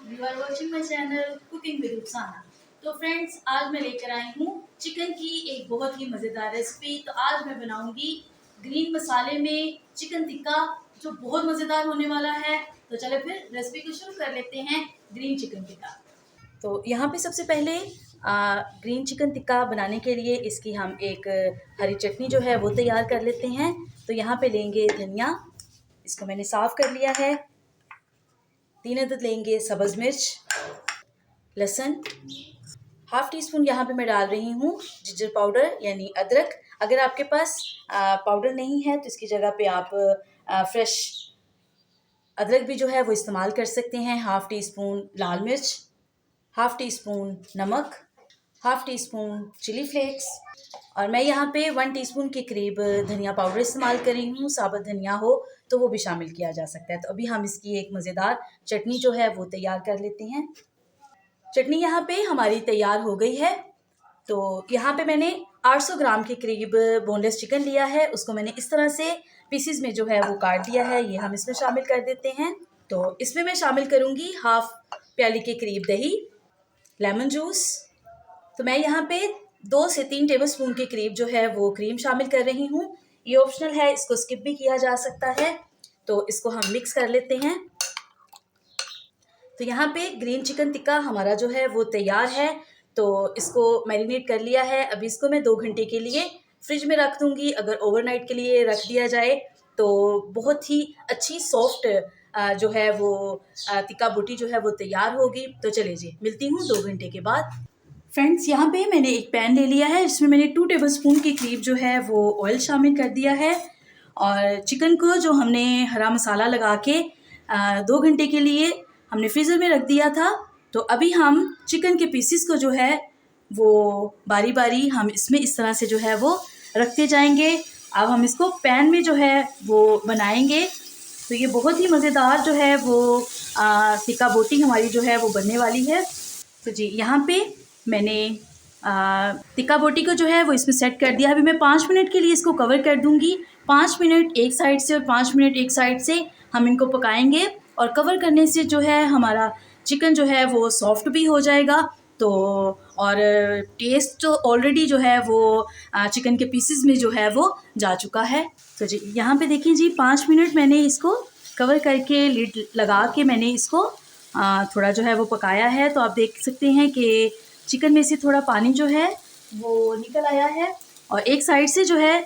You are watching my channel cooking with Rukhsana. तो friends, आज मैं लेकर आई हूँ चिकन की एक बहुत ही मज़ेदार रेसिपी। तो आज मैं बनाऊंगी ग्रीन मसाले में चिकन टिक्का, जो बहुत मज़ेदार होने वाला है। तो चले फिर रेसिपी को शुरू कर लेते हैं, ग्रीन चिकन टिक्का। तो यहाँ पे सबसे पहले ग्रीन चिकन टिक्का बनाने के लिए इसकी हम एक हरी चटनी जो है वो तैयार कर लेते हैं। तो यहाँ पे लेंगे धनिया, इसको मैंने साफ़ कर लिया है। 3 अदद लेंगे सब्ज़ मिर्च, लहसुन, हाफ़ टी स्पून यहाँ पे मैं डाल रही हूँ जिंजर पाउडर यानी अदरक। अगर आपके पास पाउडर नहीं है तो इसकी जगह पे आप फ्रेश अदरक भी जो है वो इस्तेमाल कर सकते हैं। हाफ़ टी स्पून लाल मिर्च, हाफ़ टी स्पून नमक, half teaspoon chilli flakes, और मैं यहाँ पे 1 टीस्पून के करीब धनिया पाउडर इस्तेमाल कर रही हूँ। साबुत धनिया हो तो वो भी शामिल किया जा सकता है। तो अभी हम इसकी एक मज़ेदार चटनी जो है वो तैयार कर लेते हैं। चटनी यहाँ पे हमारी तैयार हो गई है। तो यहाँ पे मैंने 800 ग्राम के करीब बोनलेस चिकन लिया है। उसको मैंने इस तरह से पीसीज में जो है वो काट दिया है। ये हम इसमें शामिल कर देते हैं। तो इसमें मैं शामिल करूँगी हाफ़ प्याली के करीब दही, लेमन जूस। तो मैं यहाँ पे 2 से 3 टेबलस्पून के करीब जो है वो क्रीम शामिल कर रही हूँ। ये ऑप्शनल है, इसको स्किप भी किया जा सकता है। तो इसको हम मिक्स कर लेते हैं। तो यहाँ पे ग्रीन चिकन टिक्का हमारा जो है वो तैयार है। तो इसको मैरिनेट कर लिया है। अभी इसको मैं 2 घंटे के लिए फ्रिज में रख दूँगी। अगर ओवरनाइट के लिए रख दिया जाए तो बहुत ही अच्छी सॉफ्ट जो है वो टिक्का बोटी जो है वो तैयार होगी। तो चलिए जी, मिलती हूँ 2 घंटे के बाद। फ्रेंड्स, यहाँ पे मैंने एक पैन ले लिया है। इसमें मैंने 2 टेबलस्पून के करीब जो है वो ऑयल शामिल कर दिया है। और चिकन को जो हमने हरा मसाला लगा के 2 घंटे के लिए हमने फ्रीज़र में रख दिया था। तो अभी हम चिकन के पीसीस को जो है वो बारी बारी हम इसमें इस तरह से जो है वो रखते जाएंगे। अब हम इसको पैन में जो है वो बनाएंगे। तो ये बहुत ही मज़ेदार जो है वो टिक्का बोटी हमारी जो है वो बनने वाली है। तो जी, यहाँ पे मैंने टिक्का बोटी को जो है वो इसमें सेट कर दिया। अभी मैं 5 मिनट के लिए इसको कवर कर दूँगी। 5 मिनट एक साइड से और 5 मिनट एक साइड से हम इनको पकाएंगे। और कवर करने से जो है हमारा चिकन जो है वो सॉफ्ट भी हो जाएगा। तो और टेस्ट तो ऑलरेडी जो है वो चिकन के पीसेस में जो है वो जा चुका है। तो जी, यहाँ पे देखिए जी, 5 मिनट मैंने इसको कवर करके लिड लगा के मैंने इसको थोड़ा जो है वो पकाया है। तो आप देख सकते हैं कि चिकन में से थोड़ा पानी जो है वो निकल आया है। और एक साइड से जो है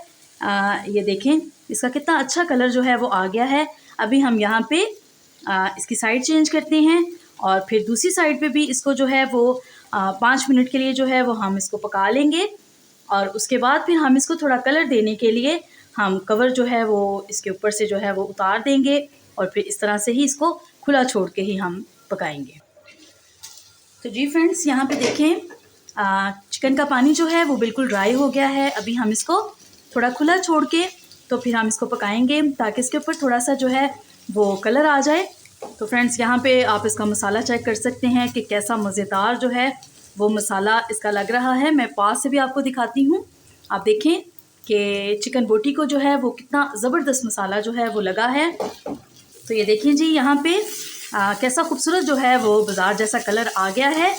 ये देखें, इसका कितना अच्छा कलर जो है वो आ गया है। अभी हम यहाँ पे इसकी साइड चेंज करते हैं और फिर दूसरी साइड पे भी इसको जो है वो 5 मिनट के लिए जो है वो हम इसको पका लेंगे। और उसके बाद फिर हम इसको थोड़ा कलर देने के लिए हम कवर जो है वो इसके ऊपर से जो है वो उतार देंगे। और फिर इस तरह से ही इसको खुला छोड़ के ही हम पकाएंगे। तो जी फ्रेंड्स, यहाँ पे देखें चिकन का पानी जो है वो बिल्कुल ड्राई हो गया है। अभी हम इसको थोड़ा खुला छोड़ के तो फिर हम इसको पकाएंगे ताकि इसके ऊपर थोड़ा सा जो है वो कलर आ जाए। तो फ्रेंड्स, यहाँ पे आप इसका मसाला चेक कर सकते हैं कि कैसा मज़ेदार जो है वो मसाला इसका लग रहा है। मैं पास से भी आपको दिखाती हूँ। आप देखें कि चिकन बोटी को जो है वो कितना ज़बरदस्त मसाला जो है वो लगा है। तो ये देखिए जी, यहाँ पे कैसा खूबसूरत जो है वो बाज़ार जैसा कलर आ गया है।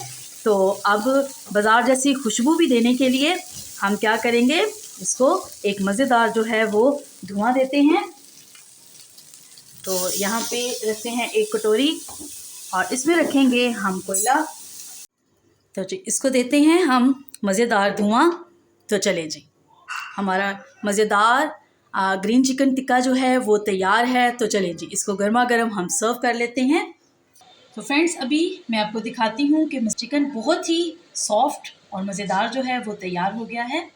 तो अब बाज़ार जैसी खुशबू भी देने के लिए हम क्या करेंगे, इसको एक मज़ेदार जो है वो धुआं देते हैं। तो यहाँ पे रखते हैं एक कटोरी और इसमें रखेंगे हम कोयला। तो जी, इसको देते हैं हम मज़ेदार धुआं। तो चले जी, हमारा मज़ेदार ग्रीन चिकन टिक्का जो है वो तैयार है। तो चले जी, इसको गर्मा गर्म हम सर्व कर लेते हैं। तो फ्रेंड्स, अभी मैं आपको दिखाती हूँ कि चिकन बहुत ही सॉफ्ट और मज़ेदार जो है वो तैयार हो गया है।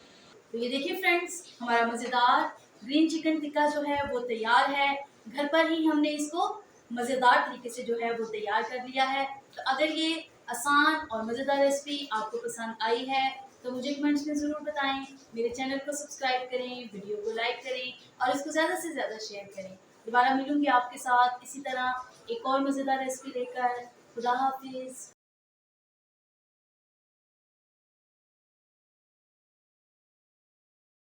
तो ये देखिए फ्रेंड्स, हमारा मज़ेदार ग्रीन चिकन टिक्का जो है वो तैयार है। घर पर ही हमने इसको मज़ेदार तरीके से जो है वो तैयार कर लिया है। तो अगर ये आसान और मज़ेदार रेसिपी आपको पसंद आई है तो मुझे कमेंट्स में ज़रूर बताएं। मेरे चैनल को सब्सक्राइब करें, वीडियो को लाइक करें और इसको ज़्यादा से ज़्यादा शेयर करें। दोबारा मिलूंगी आपके साथ इसी तरह एक और मज़ेदार रेसिपी लेकर। खुदा हाफिज़।